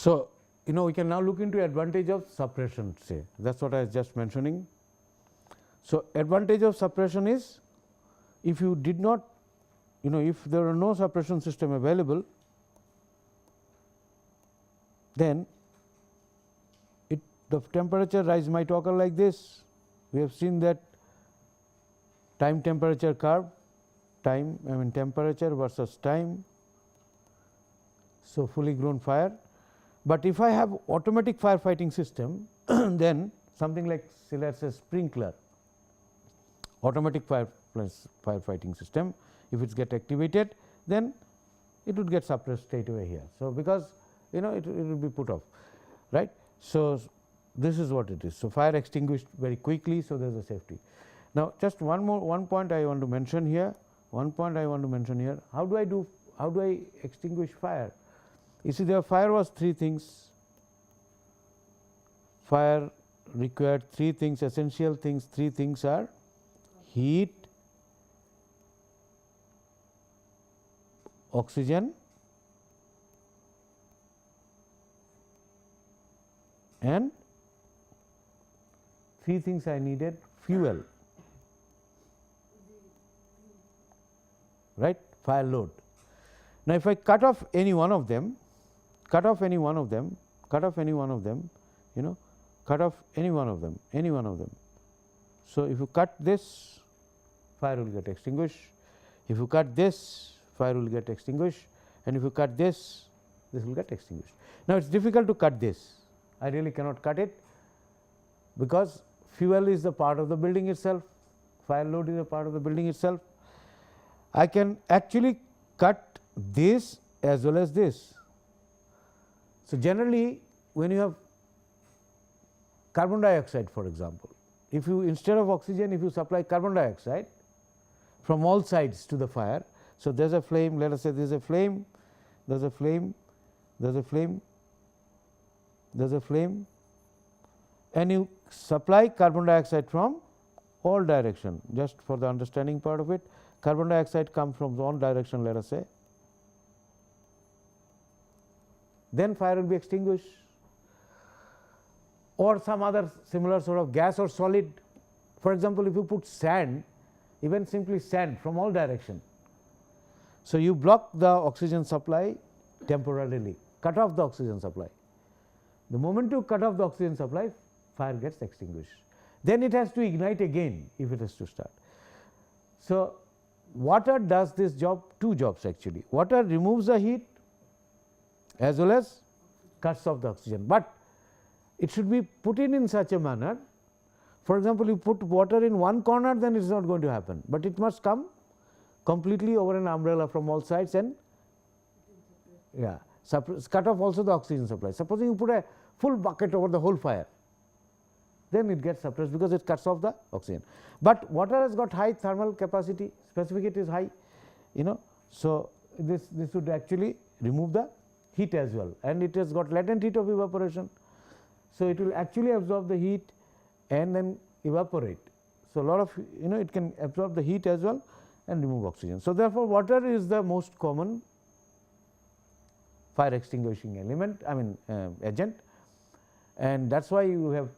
So, we can now look into advantage of suppression, say, that is what I was just mentioning. So, advantage of suppression is, if you did not, if there are no suppression system available, then the temperature rise might occur like this. We have seen that time temperature curve, temperature versus time. So, fully grown fire. But if I have automatic firefighting system, then something like, say, let us say sprinkler, automatic firefighting system, if it gets activated, then it would get suppressed straight away here. So, because it will be put off, right. So, this is what it is. So, fire extinguished very quickly. So, there is a safety. Now, just one point I want to mention here. How do I extinguish fire? You see, the fire was three things. Fire required three things, essential things. Three things are heat, oxygen, and three things I needed: fuel, right, fire load. Now, if I cut off any one of them, any one of them, So, if you cut this, fire will get extinguished. If you cut this, fire will get extinguished, and if you cut this will get extinguished. Now, it is difficult to cut this. I really cannot cut it, because fuel is the part of the building itself, fire load is a part of the building itself. I can actually cut this as well as this. So, generally when you have carbon dioxide, for example, if you, instead of oxygen, if you supply carbon dioxide from all sides to the fire. So, there is a flame, let us say there is a flame, there is a flame, there is a flame, there is a flame, and you supply carbon dioxide from all direction. Just for the understanding part of it, carbon dioxide comes from one direction, let us say, then fire will be extinguished, or some other similar sort of gas or solid. For example, if you put sand, even simply sand from all direction. So, you block the oxygen supply temporarily, cut off the oxygen supply. The moment you cut off the oxygen supply, fire gets extinguished. Then it has to ignite again if it is to start. So, water does this job, two jobs actually. Water removes the heat as well as cuts off the oxygen, but it should be put in such a manner. For example, you put water in one corner, then it is not going to happen, but it must come completely over an umbrella from all sides and cut off also the oxygen supply. Supposing you put a full bucket over the whole fire, then it gets suppressed because it cuts off the oxygen. But water has got high thermal capacity, specific heat is high, So, this would actually remove the heat as well, and it has got latent heat of evaporation. So, it will actually absorb the heat and then evaporate. So, a lot of it can absorb the heat as well and remove oxygen. So, therefore, water is the most common fire extinguishing element, agent, and that is why you have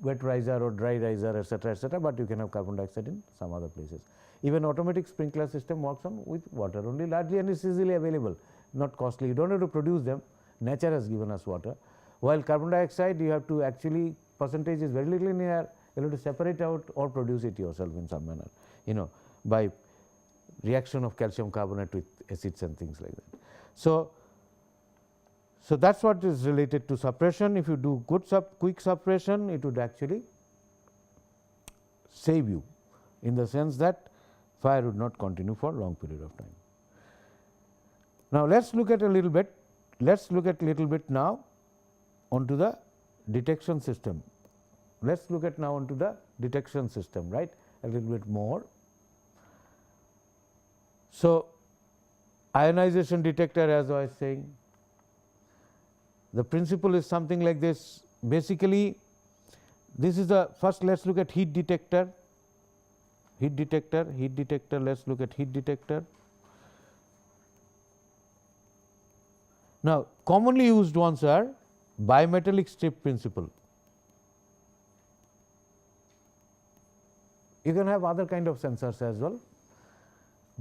wet riser or dry riser, etc., but you can have carbon dioxide in some other places. Even automatic sprinkler system works on with water only largely, and is easily available, not costly. You do not have to produce them, nature has given us water. While carbon dioxide, you have to actually, percentage is very little in air, you have to separate out or produce it yourself in some manner, by reaction of calcium carbonate with acids and things like that. So, that is what is related to suppression. If you do good quick suppression, it would actually save you, in the sense that fire would not continue for long period of time. Now, let us look at a little bit, now onto the detection system. Let us look at now onto the detection system, right, a little bit more. So, ionization detector, as I was saying, the principle is something like this. Basically, this is the first, let us look at heat detector. Let us look at heat detector. Now, commonly used ones are bimetallic strip principle. You can have other kind of sensors as well.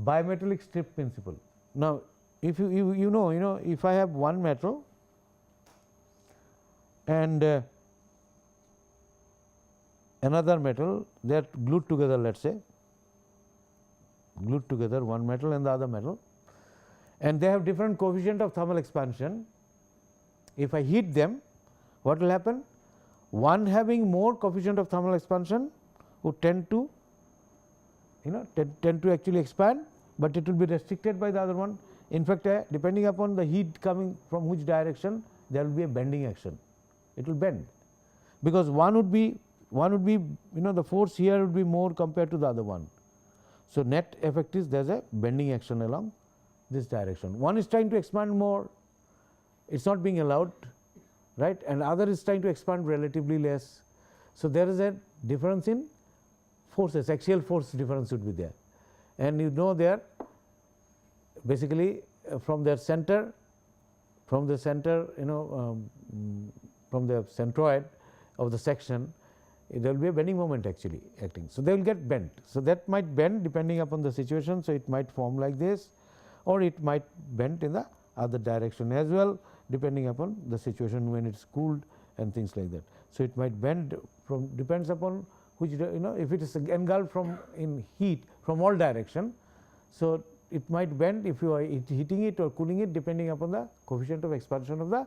Bimetallic strip principle. Now, if you know if I have one metal and another metal, they are glued together, let us say, glued together, one metal and the other metal, and they have different coefficient of thermal expansion. If I heat them, what will happen? One having more coefficient of thermal expansion would tend to tend to actually expand, but it will be restricted by the other one. In fact, depending upon the heat coming from which direction, there will be a bending action. It will bend, because one would be the force here would be more compared to the other one. So, net effect is there is a bending action along this direction. One is trying to expand more, it is not being allowed, right, and other is trying to expand relatively less. So, there is a difference in forces, axial force difference would be there, and there basically from their center, from the centroid of the section, there will be a bending moment actually acting. So, they will get bent. So, that might bend depending upon the situation. So, it might form like this, or it might bend in the other direction as well, depending upon the situation when it is cooled and things like that. So, it might bend from, depends upon which if it is engulfed from in heat from all direction. So, it might bend if you are heating it or cooling it, depending upon the coefficient of expansion of the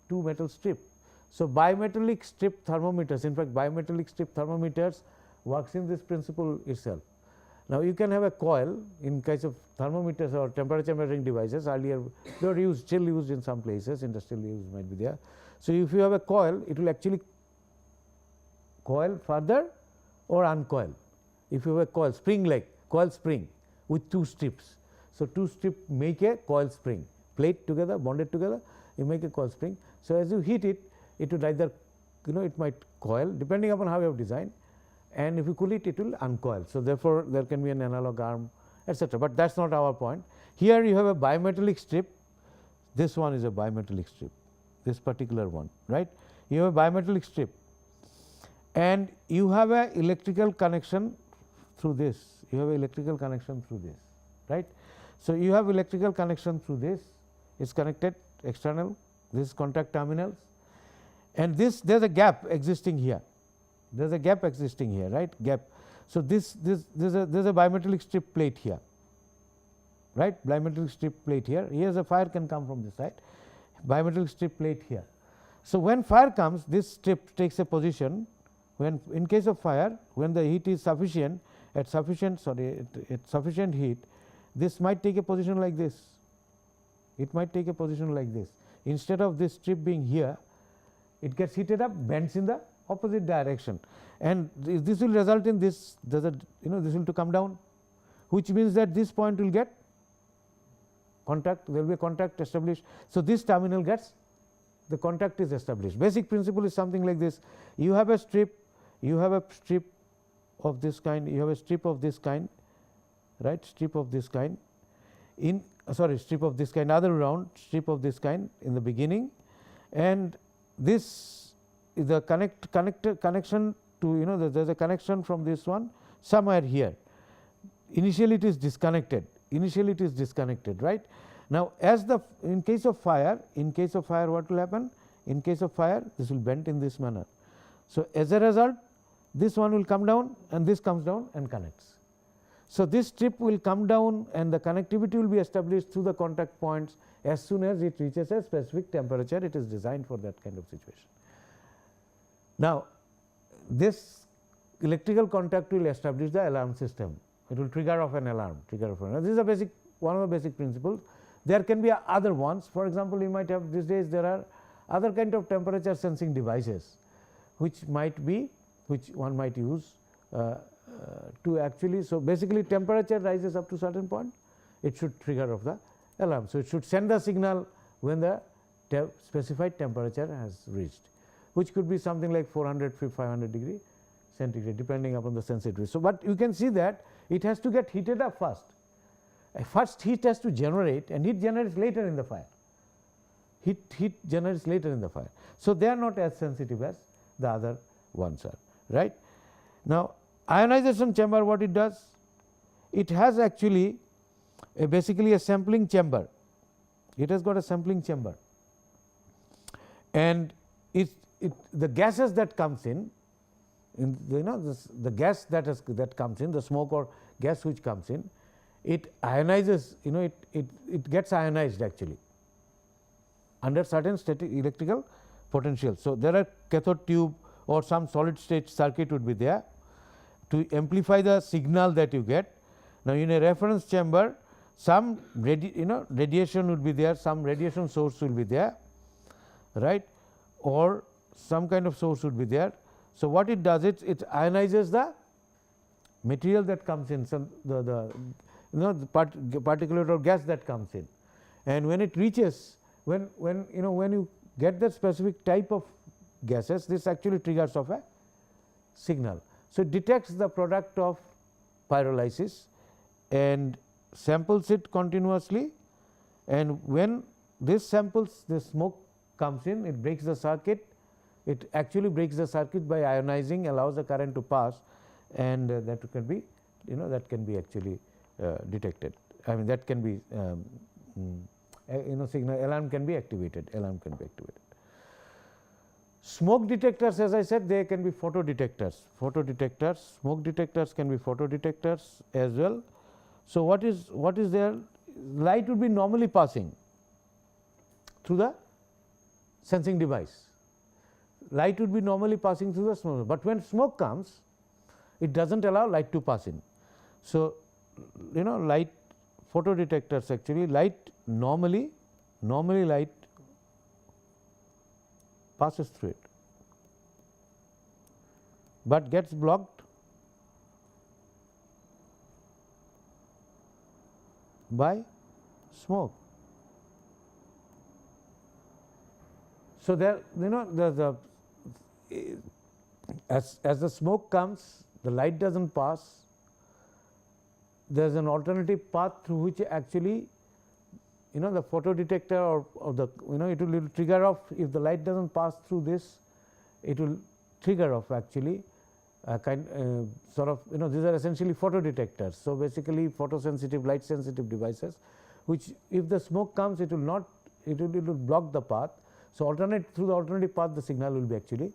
two metal strip. So, bimetallic strip thermometers, in fact bimetallic strip thermometers works in this principle itself. Now, you can have a coil in case of thermometers or temperature measuring devices. Earlier they were used, still used in some places, industrial use might be there. So, if you have a coil, it will actually coil further or uncoil. If you have a coil spring like coil spring with two strips. So, two strips make a coil spring, plate together, bonded together, you make a coil spring. So, as you heat it, it would either it might coil depending upon how you have designed, and if you cool it, it will uncoil. So, therefore, there can be an analog arm, etc., but that is not our point. Here you have a bimetallic strip, this one is a bimetallic strip, this particular one, right. You have a bimetallic strip and you have a electrical connection through this, you have a electrical connection through this, right. So, you have electrical connection through this, it is connected external, this is contact terminals, and this there is a gap existing here, there is a gap existing here, right, gap. So, this is a bimetallic strip plate here, right, bimetallic strip plate here, here is a fire can come from this side, bimetallic strip plate here. So, when fire comes, this strip takes a position, when in case of fire, when the heat is sufficient, at sufficient heat, this might take a position like this, it might take a position like this. Instead of this strip being here, it gets heated up, bends in the opposite direction, and this will result in this, this will to come down, which means that this point will get contact, there will be a contact established. So, this terminal gets, the contact is established. Basic principle is something like this: you have a strip, you have a strip of this kind, you have a strip of this kind, right, strip of this kind, strip of this kind, other round strip of this kind in the beginning, and this is the connection to there is a connection from this one somewhere here. Initially it is disconnected, right. Now, as in case of fire, what will happen? In case of fire, this will bend in this manner. So, as a result, this one will come down and this comes down and connects. So, this strip will come down and the connectivity will be established through the contact points as soon as it reaches a specific temperature. It is designed for that kind of situation. Now, this electrical contact will establish the alarm system, it will trigger off an alarm, This is a basic, one of the basic principles. There can be other ones, for example, you might have these days there are other kind of temperature sensing devices, which one might use to actually. So, basically temperature rises up to certain point, it should trigger off the alarm. So, it should send the signal when the specified temperature has reached, which could be something like 400 to 500 degree centigrade depending upon the sensitivity. So, but you can see that it has to get heated up first. First heat has to generate, and heat generates later in the fire. heat generates later in the fire. So, they are not as sensitive as the other ones are, right. Now, ionization chamber, what it does? It has actually basically a sampling chamber. It has got a sampling chamber, and the gases that comes in the gas that comes in, the smoke or gas which comes in, it ionizes, it gets ionized actually under certain static electrical potential. So, there are cathode tube or some solid state circuit would be there to amplify the signal that you get. Now, in a reference chamber, some radiation would be there, some radiation source will be there, right, or some kind of source would be there. So, what it does, it ionizes the material that comes in, some the particulate or gas that comes in, and when it reaches, when you get that specific type of gases, this actually triggers off a signal. So, it detects the product of pyrolysis and samples it continuously, and when this samples, the smoke comes in, it breaks the circuit. It actually breaks the circuit by ionizing, allows the current to pass, and that can be actually detected. I mean, that can be signal alarm can be activated. Smoke detectors, as I said, they can be photodetectors. Smoke detectors can be photodetectors as well. So, what is there? Light would be normally passing through the sensing device. Light would be normally passing through the smoke, but when smoke comes, it does not allow light to pass in. So, light photodetectors, actually light normally light passes through it, but gets blocked by smoke. So, there as the smoke comes, the light does not pass. There is an alternative path through which actually the photodetector or the it will trigger off. If the light does not pass through this, it will trigger off actually sort of these are essentially photodetectors. So, basically photosensitive, light sensitive devices, which if the smoke comes, it will not, it will block the path. So, through the alternative path, the signal will be actually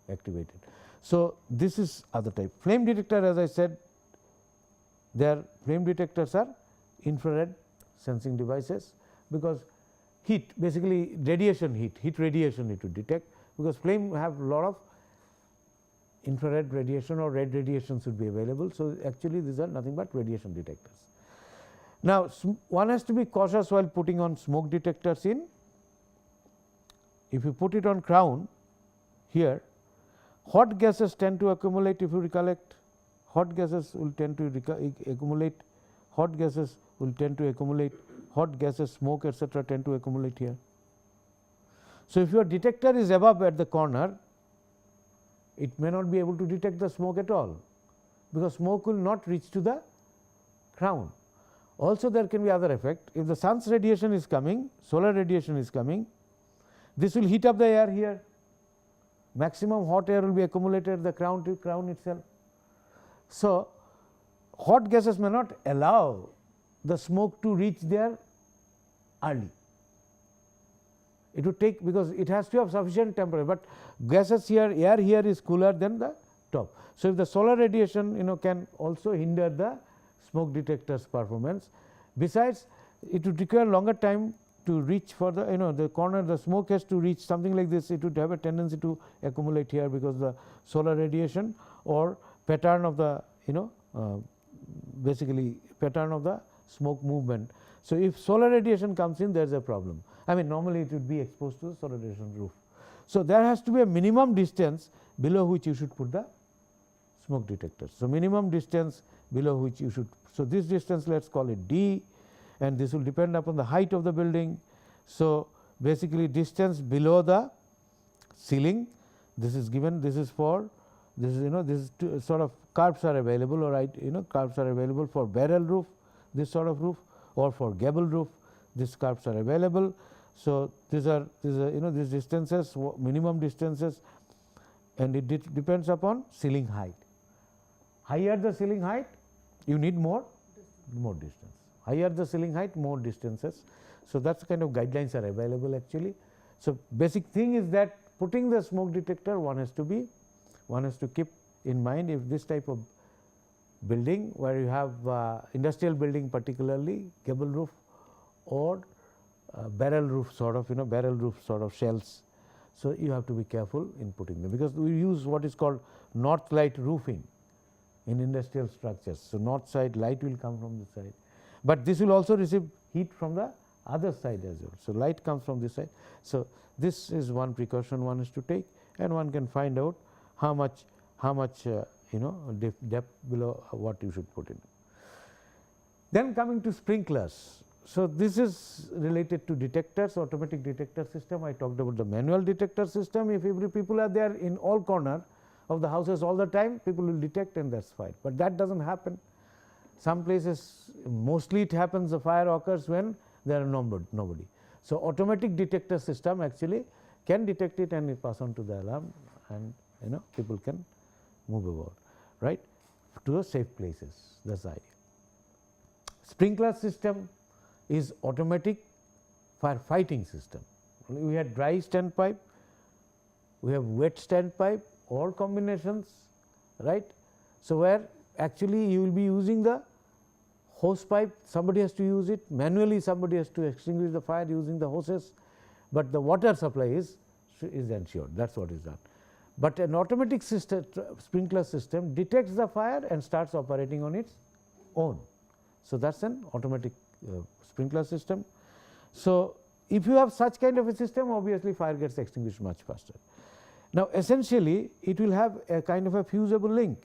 activated. So, this is other type. Flame detector, as I said, their flame detectors are infrared sensing devices, because heat, basically radiation heat radiation it would detect, because flame have a lot of infrared radiation or red radiation should be available. So, actually these are nothing but radiation detectors. Now, one has to be cautious while putting on smoke detectors in. If you put it on crown here, hot gases tend to accumulate. If you recollect, hot gases will tend to accumulate, hot gases will tend to accumulate, hot gases, smoke, etc., tend to accumulate here. So, if your detector is above at the corner, it may not be able to detect the smoke at all, because smoke will not reach to the crown. Also, there can be other effect. If the sun's radiation is coming, solar radiation is coming, this will heat up the air here. Maximum hot air will be accumulated at the crown itself. So, hot gases may not allow the smoke to reach there early. It would take, because it has to have sufficient temperature, but gases here, air here is cooler than the top. So, if the solar radiation can also hinder the smoke detector's performance. Besides, it would require longer time to reach for the the corner. The smoke has to reach something like this, it would have a tendency to accumulate here, because the solar radiation or pattern of the basically pattern of the smoke movement. So, if solar radiation comes in, there is a problem. I mean, normally it would be exposed to the solar radiation roof. So, there has to be a minimum distance below which you should put the smoke detectors. So, minimum distance below which you should. So, this distance let us call it d, and this will depend upon the height of the building. So, basically distance below the ceiling, this is given, this is for this is this is two sort of curves are available, or curves are available for barrel roof, this sort of roof, or for gable roof, these curves are available. So, these are these distances, minimum distances, and it depends upon ceiling height. Higher the ceiling height, you need more distance. Higher the ceiling height, more distances. So, that is kind of guidelines are available actually. So, basic thing is that putting the smoke detector, one has to keep in mind, if this type of building where you have industrial building, particularly gable roof or barrel roof sort of shells. So, you have to be careful in putting them, because we use what is called north light roofing in industrial structures. So, north side light will come from this side, but this will also receive heat from the other side as well. So, light comes from this side. So, this is one precaution one is to take, and one can find out how much depth below what you should put in. Then coming to sprinklers. So, this is related to detectors, automatic detector system. I talked about the manual detector system. If every people are there in all corner of the houses all the time, people will detect, and that is fine, but that does not happen. Some places, mostly it happens, the fire occurs when there are nobody. So, automatic detector system actually can detect it and it pass on to the alarm, and people can move about, right, to the safe places. That is the idea. Sprinkler system is automatic firefighting system. We had dry standpipe, we have wet standpipe, all combinations, right. So, where actually you will be using the hose pipe, somebody has to use it manually, somebody has to extinguish the fire using the hoses, but the water supply is ensured, that is what is done. But an automatic system, sprinkler system, detects the fire and starts operating on its own. So, that is an automatic sprinkler system. So, if you have such kind of a system, obviously fire gets extinguished much faster. Now, essentially it will have a kind of a fusible link.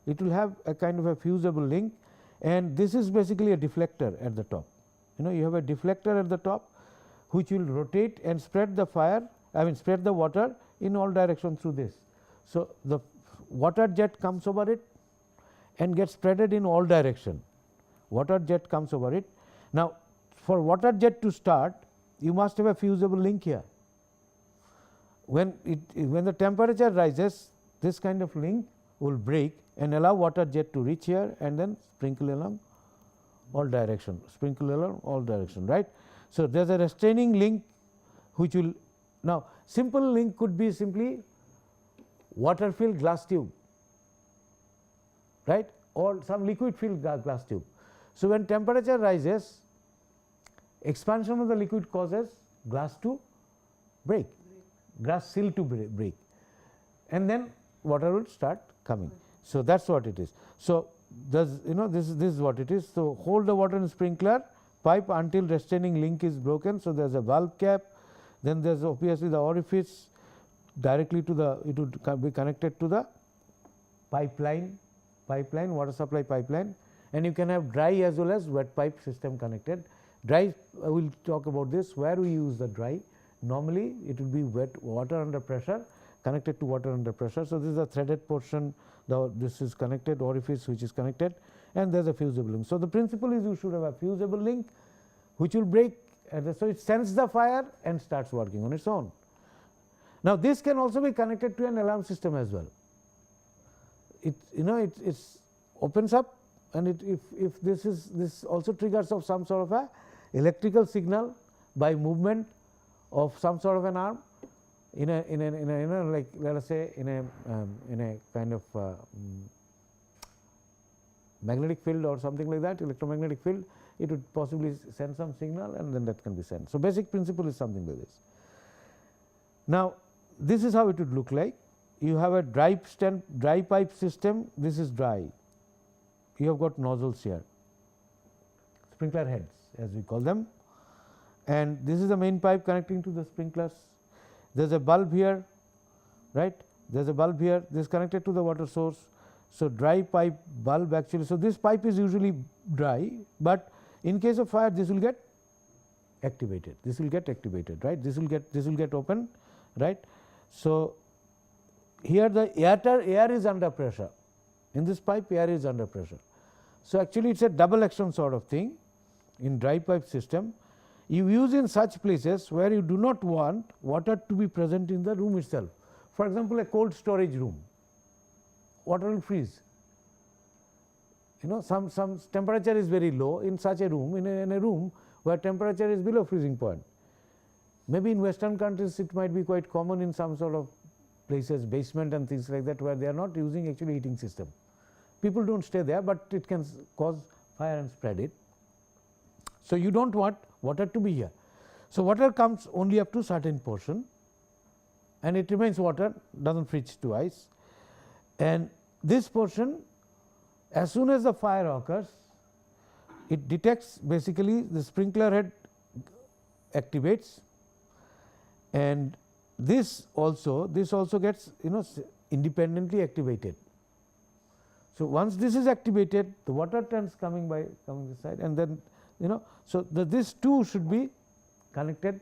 It will have a kind of a fusible link, and this is basically a deflector at the top. You have a deflector at the top which will rotate and spread the spread the water in all directions through this. So, the water jet comes over it and gets spreaded in all direction. Water jet comes over it. Now, for water jet to start, you must have a fusible link here. When the temperature rises, this kind of link will break and allow water jet to reach here and then sprinkle along all direction, right. So, there is a restraining link which will, now simple link could be simply water filled glass tube, right, or some liquid filled glass tube. So, when temperature rises, expansion of the liquid causes glass to break, glass seal to break, and then water will start coming. So, that is what it is. So, this is what it is. So, hold the water in sprinkler pipe until restraining link is broken. So, there is a valve cap, then there is obviously the orifice directly to the, it would be connected to the pipeline, water supply pipeline, and you can have dry as well as wet pipe system connected. Dry, I will talk about this, where we use the dry. Normally it will be wet water under pressure, connected to water under pressure. So, this is a threaded portion, this is connected, orifice which is connected, and there is a fusible link. So, the principle is you should have a fusible link which will break, and so it senses the fire and starts working on its own. Now, this can also be connected to an alarm system as well. It opens up, and if this also triggers of some sort of a electrical signal by movement of some sort of an arm in a like let us say in a kind of magnetic field or something like that, electromagnetic field, it would possibly send some signal and then that can be sent. So, basic principle is something like this. Now, this is how it would look like. You have a dry pipe system, this is dry. You have got nozzles here, sprinkler heads as we call them, and this is the main pipe connecting to the sprinklers. There is a bulb here, right, there is a bulb here, this is connected to the water source. So, dry pipe bulb actually, so this pipe is usually dry, but in case of fire this will get activated, right, this will get open, right. So, here the air is under pressure, in this pipe air is under pressure. So, actually it is a double action sort of thing in dry pipe system. you use in such places where you do not want water to be present in the room itself. For example, a cold storage room, water will freeze. Some temperature is very low in such a room, in a room where temperature is below freezing point. Maybe in Western countries it might be quite common in some sort of places, basement and things like that, where they are not using actually heating system. People do not stay there, but it can cause fire and spread it. So, you do not want water to be here. So, water comes only up to certain portion and it remains water, does not freeze to ice, and this portion, as soon as the fire occurs, it detects, basically the sprinkler head activates, and this also gets independently activated. So, once this is activated, the water turns coming this side, and then so this too should be connected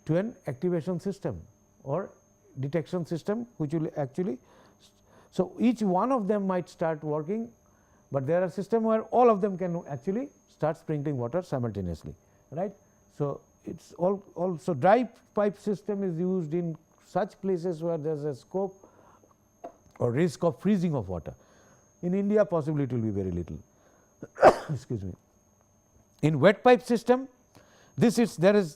to an activation system or detection system, which will actually. So, each one of them might start working, but there are systems where all of them can actually start sprinkling water simultaneously, right. So, it is also dry pipe system is used in such places where there is a scope or risk of freezing of water. In India, possibly it will be very little. Excuse me. In wet pipe system, this is this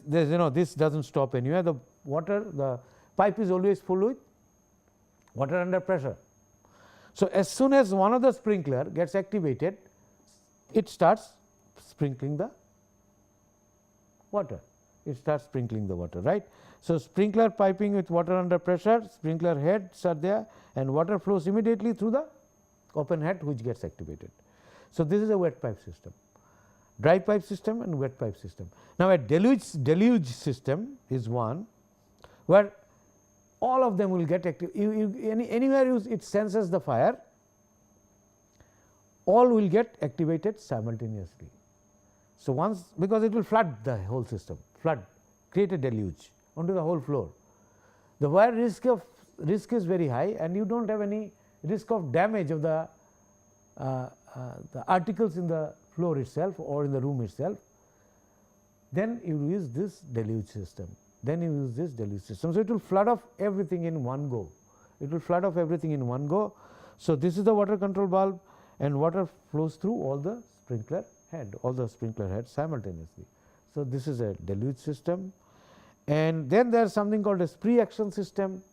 does not stop anywhere. The pipe is always full with water under pressure. So, as soon as one of the sprinkler gets activated, it starts sprinkling the water. It starts sprinkling the water, right. So, sprinkler piping with water under pressure, sprinkler heads are there, and water flows immediately through the open head, which gets activated. So, this is a wet pipe system, dry pipe system and wet pipe system. Now, a deluge system is one where all of them will get active. Anywhere it senses the fire, all will get activated simultaneously. So, once, because it will flood the whole system, create a deluge onto the whole floor. The wire risk is very high, and you do not have any risk of damage of the articles in the floor itself or in the room itself. Then you use this deluge system. So, it will flood off everything in one go. So, this is the water control valve, and water flows through all the sprinkler heads simultaneously. So, this is a deluge system, and then there is something called as pre-action system.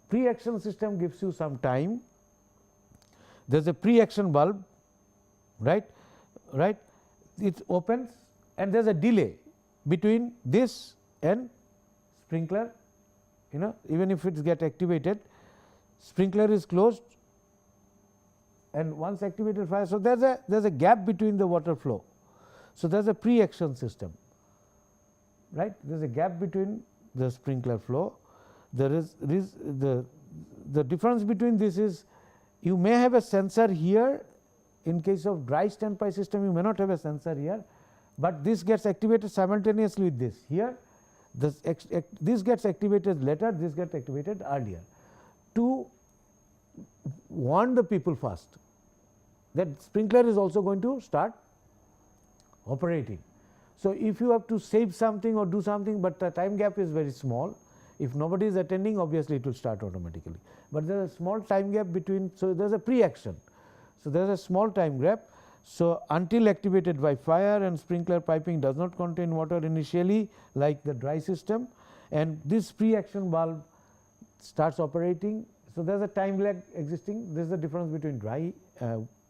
Pre-action system gives you some time. There is a pre-action bulb, right. It opens, and there is a delay between this and sprinkler. Even if it gets activated, sprinkler is closed, and once activated fire. So, there is a gap between the water flow. So, there is a pre-action system, right. There is a gap between the sprinkler flow. There is the difference between this is, you may have a sensor here. In case of dry standpipe system, you may not have a sensor here, but this gets activated simultaneously with this. Here this gets activated later, this gets activated earlier, to warn the people first that sprinkler is also going to start operating. So, if you have to save something or do something, but the time gap is very small, if nobody is attending, obviously it will start automatically, but there is a small time gap between. So, there is a pre-action. So, there is a small time gap. So, until activated by fire, and sprinkler piping does not contain water initially like the dry system, and this pre-action valve starts operating. So, there is a time lag existing. This is the difference between dry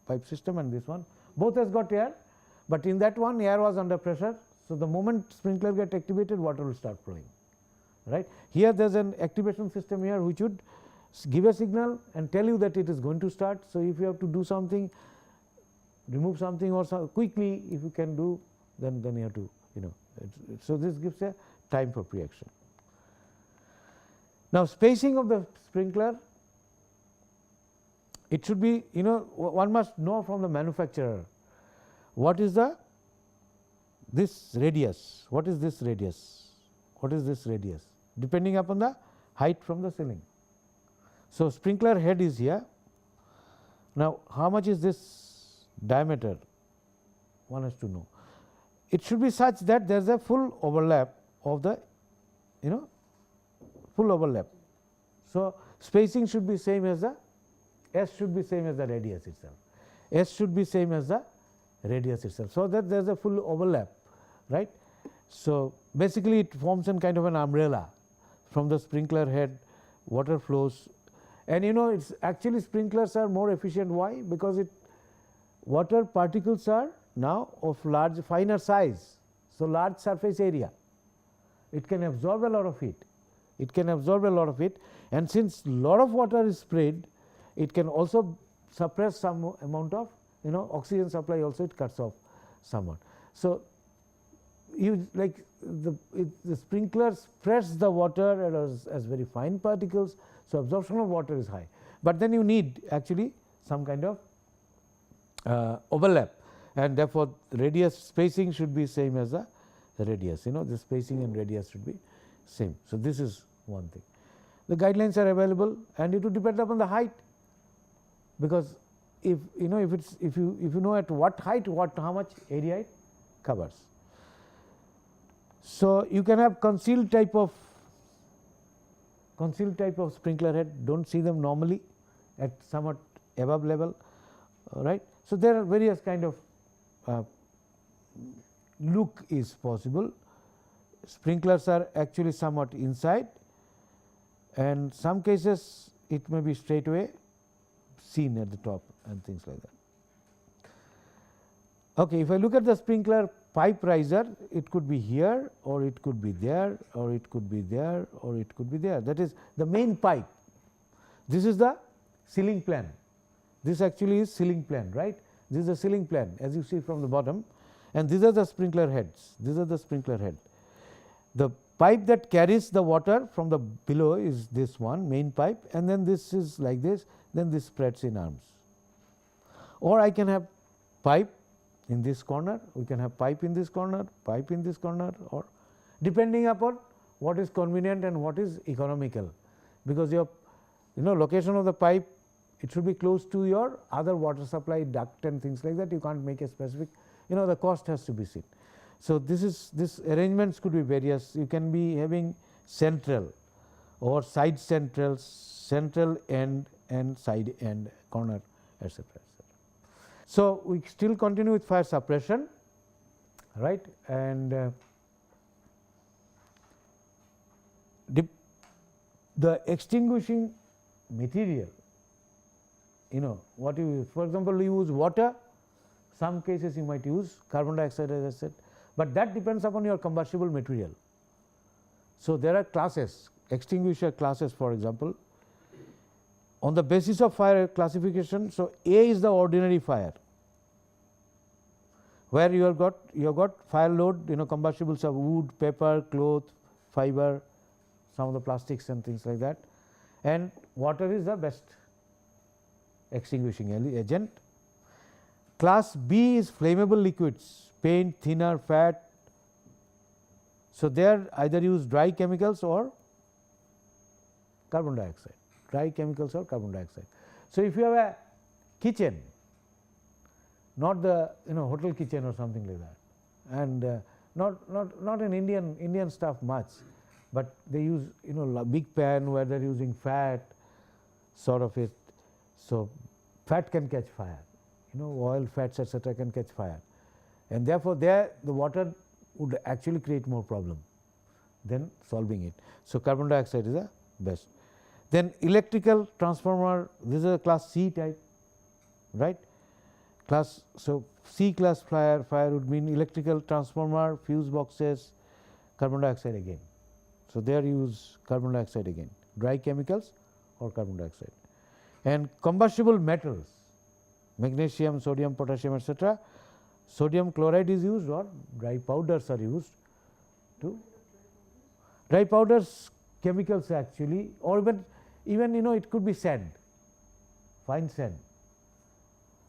pipe system and this one. Both has got air, but in that one air was under pressure. So, the moment sprinkler get activated, water will start flowing, right. Here there is an activation system here, which would give a signal and tell you that it is going to start. So, if you have to do something, remove something or quickly, if you can do, then you have to, so this gives a time for pre-action. Now, spacing of the sprinkler, it should be, one must know from the manufacturer what is this radius, what is this radius, depending upon the height from the ceiling. So, sprinkler head is here. Now, how much is this diameter? One has to know. it should be such that there is a full overlap of the full overlap. So, spacing should be same as the S should be same as the radius itself, S should be same as the radius itself. So, that there is a full overlap, right. So, basically it forms a kind of an umbrella from the sprinkler head, water flows, and it's actually sprinklers are more efficient. Why? Because water particles are now of large finer size. So, large surface area, it can absorb a lot of heat, and since lot of water is sprayed, it can also suppress some amount of oxygen supply also, it cuts off somewhat. So, you like the sprinklers press the water as very fine particles. So, absorption of water is high, but then you need actually some kind of overlap, and therefore, radius spacing should be same as the radius, the spacing and radius should be same. So, this is one thing. The guidelines are available, and it would depend upon the height, because if you know at what height how much area it covers. So, you can have concealed type of sprinkler head, do not see them normally at somewhat above level, right. So, there are various kind of look is possible. Sprinklers are actually somewhat inside, and some cases it may be straight away seen at the top and things like that. Okay, if I look at the sprinkler pipe riser, it could be here, or it could be there, or it could be there, or it could be there. That is the main pipe. This is the ceiling plan. This actually is ceiling plan, right. This is the ceiling plan as you see from the bottom, and these are the sprinkler heads. These are the sprinkler head. The pipe that carries the water from the below is this one main pipe, and then this is like this, then this spreads in arms. Or I can have pipe in this corner, we can have pipe in this corner, pipe in this corner, or depending upon what is convenient and what is economical, because your location of the pipe, it should be close to your other water supply duct and things like that. You can't make a specific, the cost has to be seen. So, this arrangements could be various. You can be having central or side central, central end and side end, corner, etc. So, we still continue with fire suppression, right, and the extinguishing material, what you use. For example, you use water, some cases you might use carbon dioxide as I said, but that depends upon your combustible material. So, there are classes, extinguisher classes for example, on the basis of fire classification. So, A is the ordinary fire, where you have got fire load, combustibles of wood, paper, cloth, fiber, some of the plastics and things like that, and water is the best extinguishing agent. Class B is flammable liquids, paint, thinner, fat. So, there either use dry chemicals or carbon dioxide, dry chemicals or carbon dioxide. So, if you have a kitchen, not the hotel kitchen or something like that, and not in Indian stuff much, but they use big pan where they are using fat sort of it. So, fat can catch fire, oil, fats etc. can catch fire, and therefore, there the water would actually create more problem than solving it. So, carbon dioxide is the best. Then electrical transformer, this is a class C type, right. So, C class fire would mean electrical transformer, fuse boxes, carbon dioxide again. So, there use carbon dioxide again, dry chemicals or carbon dioxide. And combustible metals, magnesium, sodium, potassium etc. Sodium chloride is used, or dry powders are used to dry powders, chemicals actually, or even it could be sand, fine sand,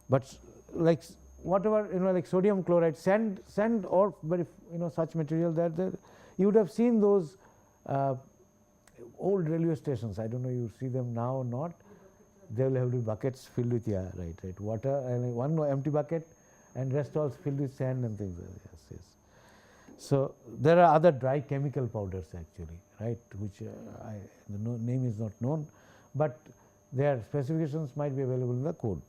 but like whatever like sodium chloride, sand or very such material that you would have seen those old railway stations. I do not know you see them now or not. They will have buckets filled with right water, and one empty bucket and rest all filled with sand and things. Yes. So, there are other dry chemical powders actually, right, which the name is not known, but their specifications might be available in the code.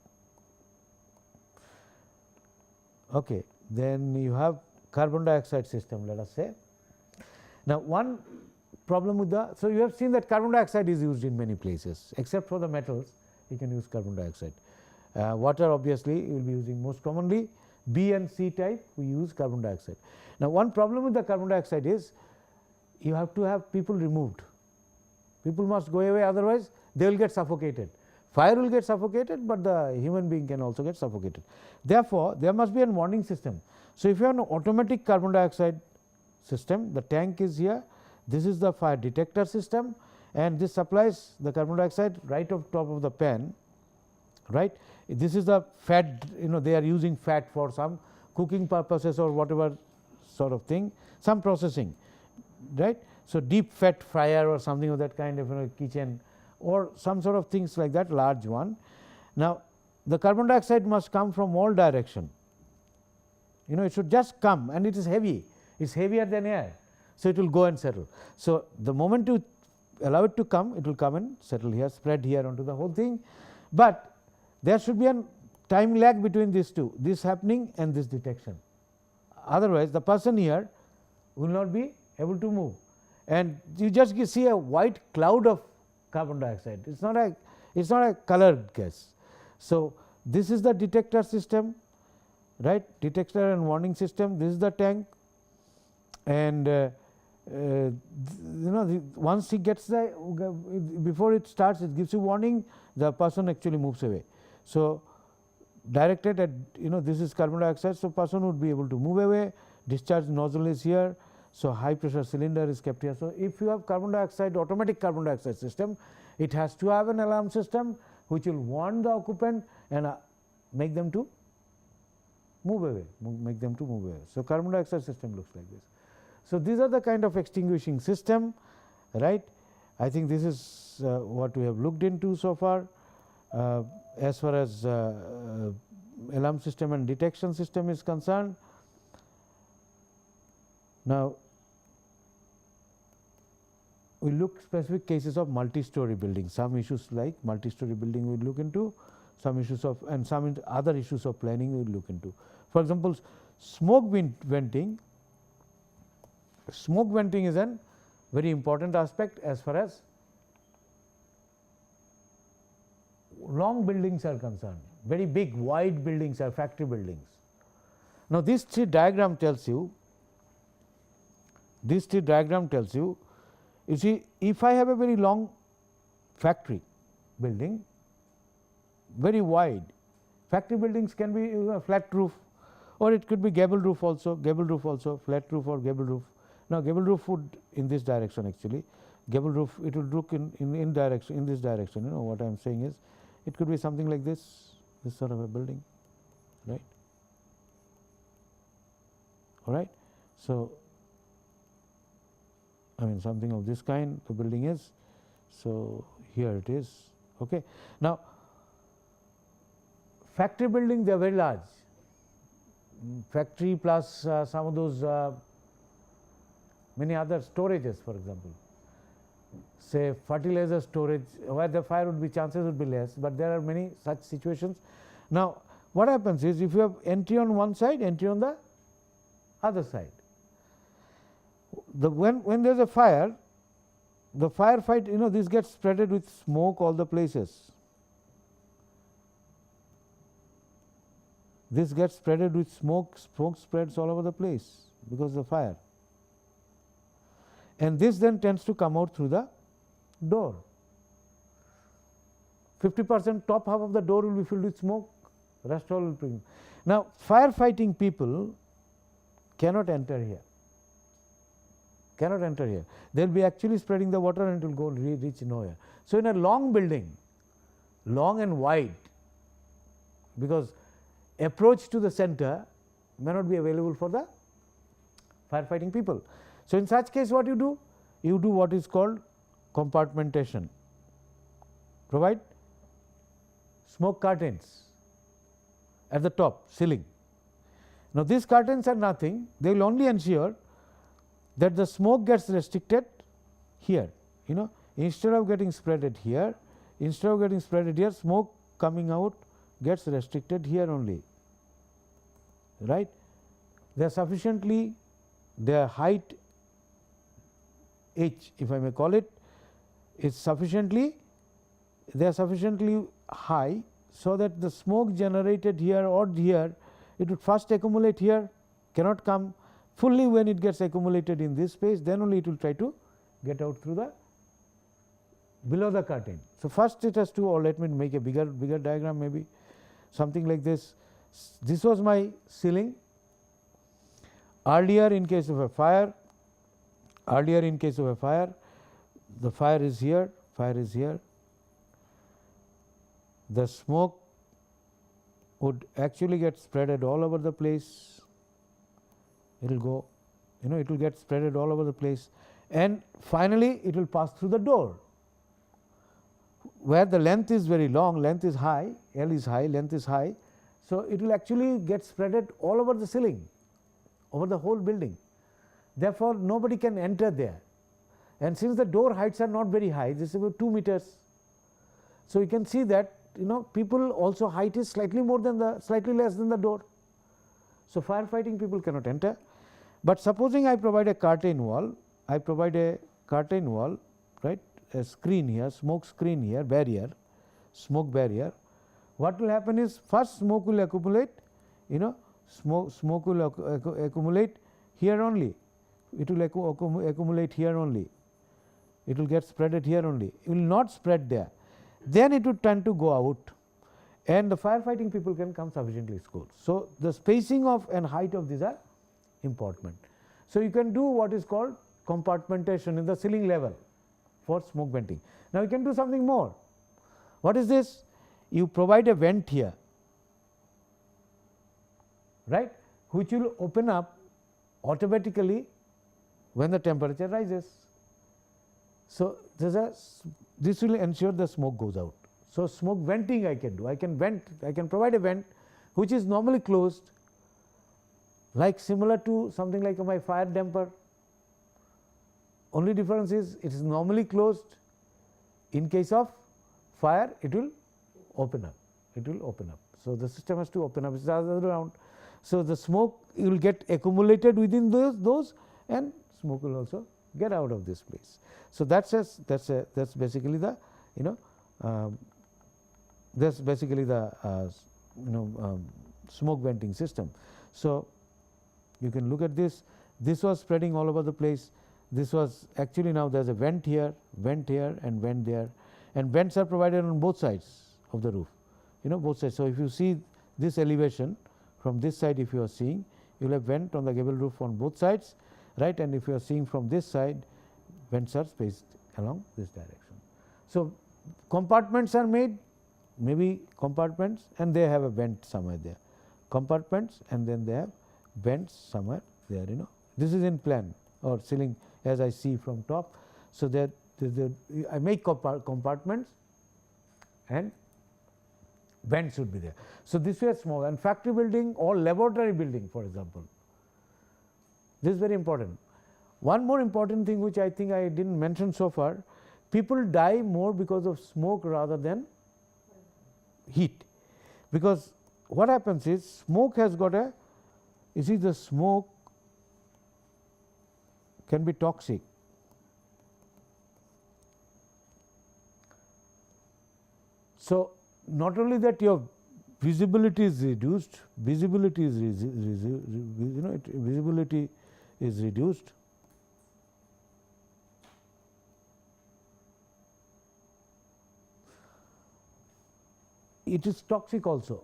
Okay. Then you have carbon dioxide system, let us say. Now, one problem with the, so you have seen that carbon dioxide is used in many places, except for the metals you can use carbon dioxide. Water obviously you will be using most commonly. B and C type we use carbon dioxide. Now, one problem with the carbon dioxide is you have to have people removed. People must go away, otherwise they will get suffocated. Fire will get suffocated, but the human being can also get suffocated. Therefore, there must be a warning system. So, if you have an automatic carbon dioxide system, the tank is here, this is the fire detector system, and this supplies the carbon dioxide right on top of the pan, right. This is the fat, they are using fat for some cooking purposes or whatever sort of thing, some processing, right. So, deep fat fryer or something of that kind of kitchen or some sort of things like that, large one. Now, the carbon dioxide must come from all direction, it should just come, and it is heavy, it is heavier than air. So, it will go and settle. So, the moment you allow it to come, it will come and settle here, spread here onto the whole thing, but there should be a time lag between these two, this happening and this detection. Otherwise, the person here will not be able to move, and you just see a white cloud of carbon dioxide. It is not a colored gas. So, this is the detector system, right, detector and warning system. This is the tank, and once he gets the, before it starts, it gives you warning, the person actually moves away. So, directed at, this is carbon dioxide. So, person would be able to move away, discharge nozzle is here. So, high pressure cylinder is kept here. So, if you have carbon dioxide, automatic carbon dioxide system, it has to have an alarm system which will warn the occupant and make them to move away, So, carbon dioxide system looks like this. So, these are the kind of extinguishing system, right. I think this is what we have looked into so far. As far as alarm system and detection system is concerned. Now, we look specific cases of multi-story building, some issues like multi-story building we will look into, some issues of, and some other issues of planning we will look into. For example, smoke venting. Smoke venting is a very important aspect as far as long buildings are concerned, very big wide buildings are factory buildings. Now, this tree diagram tells you, you see, if I have a very long factory building, very wide, factory buildings can be flat roof, or it could be gable roof also, flat roof or gable roof. Now, gable roof would in this direction actually, gable roof it would look in this direction, what I am saying is, it could be something like this sort of a building, right. All right. So, I mean something of this kind the building is. So, here it is. Okay. Now, factory building they are very large, factory plus some of those many other storages, for example, say fertilizer storage, where the fire would be chances would be less, but there are many such situations. Now, what happens is if you have entry on one side, entry on the other side, when there is a fire, the firefight, this gets spreaded with smoke all the places. This gets spreaded with smoke spreads all over the place because of the fire, and this then tends to come out through the door. 50% top half of the door will be filled with smoke, rest all will be. Now, firefighting people cannot enter here, they will be actually spreading the water and it will go reach nowhere. So, in a long building, long and wide, because approach to the center may not be available for the firefighting people. So, in such case what you do? You do what is called compartmentation, provide smoke curtains at the top ceiling. Now, these curtains are nothing, they will only ensure that the smoke gets restricted here, you know, instead of getting spreaded here, smoke coming out gets restricted here only, right. They are sufficiently, their height h, if I may call it, is sufficiently, they are sufficiently high, so that the smoke generated here or here, it would first accumulate here, cannot come fully. When it gets accumulated in this space, then only it will try to get out through the below the curtain. So, first it has to, or let me make a bigger diagram, maybe something like this. This was my ceiling earlier in case of a fire, the fire is here, the smoke would actually get spreaded all over the place, it will go, you know, it will get spreaded all over the place, and finally it will pass through the door, where the length is very long, length is high, L is high, length is high. So, it will actually get spreaded all over the ceiling, over the whole building. Therefore, nobody can enter there, and since the door heights are not very high, this is about 2 meters. So, you can see that, you know, people also height is slightly more than the, slightly less than the door. So, firefighting people cannot enter. But supposing I provide a curtain wall, right, a screen here, smoke screen here, barrier, smoke barrier. What will happen is, first smoke will accumulate, you know, smoke will accumulate here only, it will accumulate here only, it will get spreaded here only, it will not spread there. Then it would tend to go out, and the firefighting people can come sufficiently close. So, the spacing of and height of these are important. So, you can do what is called compartmentation in the ceiling level for smoke venting. Now, you can do something more. What is this? You provide a vent here, right, which will open up automatically when the temperature rises. So, this will ensure the smoke goes out. So, smoke venting I can do, I can provide a vent which is normally closed, like similar to something like my fire damper. Only difference is it is normally closed, in case of fire it will open up, So, the system has to open up, it is the other way around. So, the smoke will get accumulated within those, and smoke will also get out of this place. So, that's basically the, you know, smoke venting system. So, you can look at this. This was spreading all over the place. This was actually, now there is a vent here, and vent there, and vents are provided on both sides of the roof, you know, both sides. So, if you see this elevation from this side, if you are seeing, you will have vent on the gable roof on both sides, right, and if you are seeing from this side, vents are spaced along this direction. So, compartments are made, maybe compartments, and they have a vent somewhere there, compartments, and then they have vents somewhere there, you know. This is in plan or ceiling as I see from top. So, that I make compartments and vents should be there. So, this way small, and factory building or laboratory building, for example, this is very important. One more important thing which I think I did not mention so far, people die more because of smoke rather than heat, because what happens is smoke has got a, you see, the smoke can be toxic. So, not only that your visibility is reduced, visibility is reduced. It is toxic also.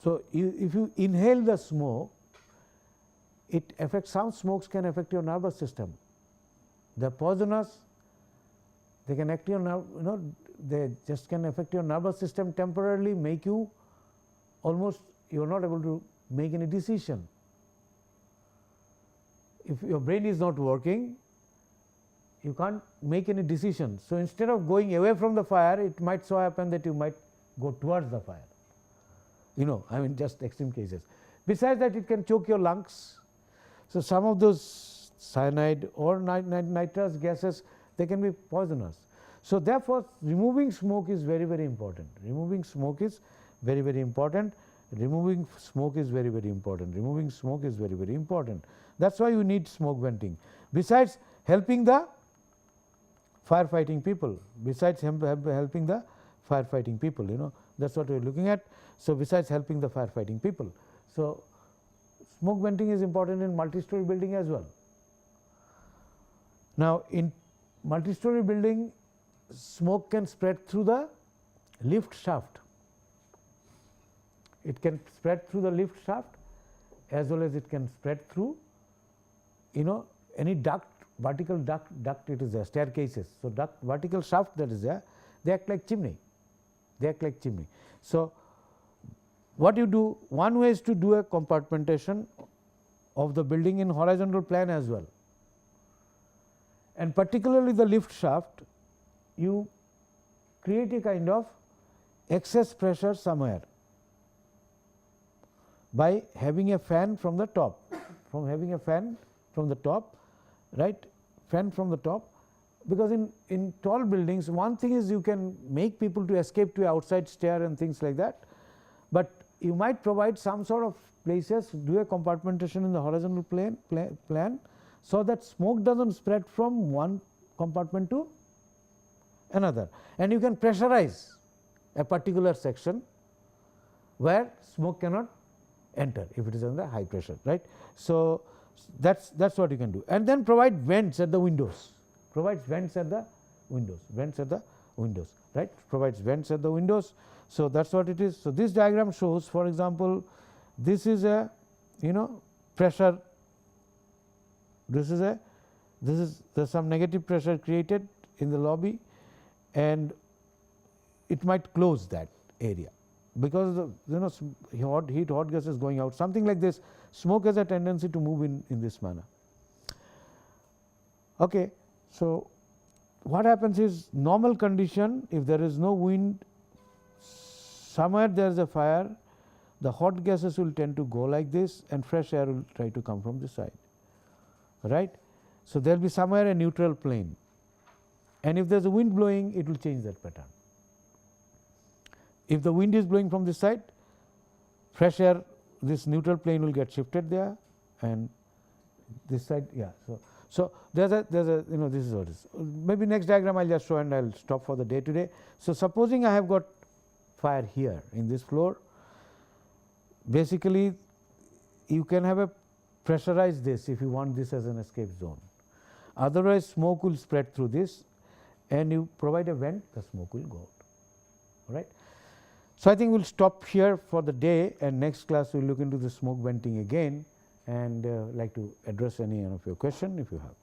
So, if you inhale the smoke, it affects, some smokes can affect your nervous system. They are poisonous, they can act your nerve, you know, they just can affect your nervous system temporarily, make you almost, you are not able to make any decision. If your brain is not working, you can't make any decision. So, instead of going away from the fire, it might so happen that you might go towards the fire, you know, I mean just extreme cases. Besides that, it can choke your lungs. So, some of those cyanide or nitrous gases, they can be poisonous. So, therefore, removing smoke is very, very important. Removing smoke is very, very important. Removing smoke is very, very important. Removing smoke is very, very important. That is why you need smoke venting. Besides helping the firefighting people, besides helping the firefighting people, that is what we are looking at. So, besides helping the firefighting people. So, smoke venting is important in multi-story building as well. Now, in multi-story building, smoke can spread through the lift shaft. It can spread through the lift shaft as well as it can spread through any duct, vertical duct it is there, staircases. So, vertical shaft that is there, they act like chimney, they act like chimney. So, what you do, one way is to do a compartmentation of the building in horizontal plane as well, and particularly the lift shaft, you create a kind of excess pressure somewhere by having a fan from the top, right, fan from the top, because in tall buildings, one thing is you can make people to escape to outside stair and things like that, but you might provide some sort of places, do a compartmentation in the horizontal plan, so that smoke does not spread from one compartment to another, and you can pressurize a particular section where smoke cannot enter if it is under high pressure, right. So, that is what you can do, and then provide vents at the windows, provides vents at the windows, right, provides vents at the windows. So, that is what it is. So, this diagram shows, for example, this is a pressure, there is some negative pressure created in the lobby, and it might close that area, because the hot gas is going out, something like this. Smoke has a tendency to move in this manner. Okay. So, what happens is, normal condition, if there is no wind, somewhere there is a fire, the hot gases will tend to go like this and fresh air will try to come from this side, right. So, there will be somewhere a neutral plane, and if there is a wind blowing, it will change that pattern. If the wind is blowing from this side, fresh air, this neutral plane will get shifted there, and this side, yeah. So, there is a this is what it is. Maybe next diagram I will just show, and I will stop for the day today. So, supposing I have got fire here in this floor, basically you can have a pressurize this if you want this as an escape zone. Otherwise, smoke will spread through this, and you provide a vent, the smoke will go out, all right. So, I think we will stop here for the day, and next class we will look into the smoke venting again, and like to address any of your question if you have.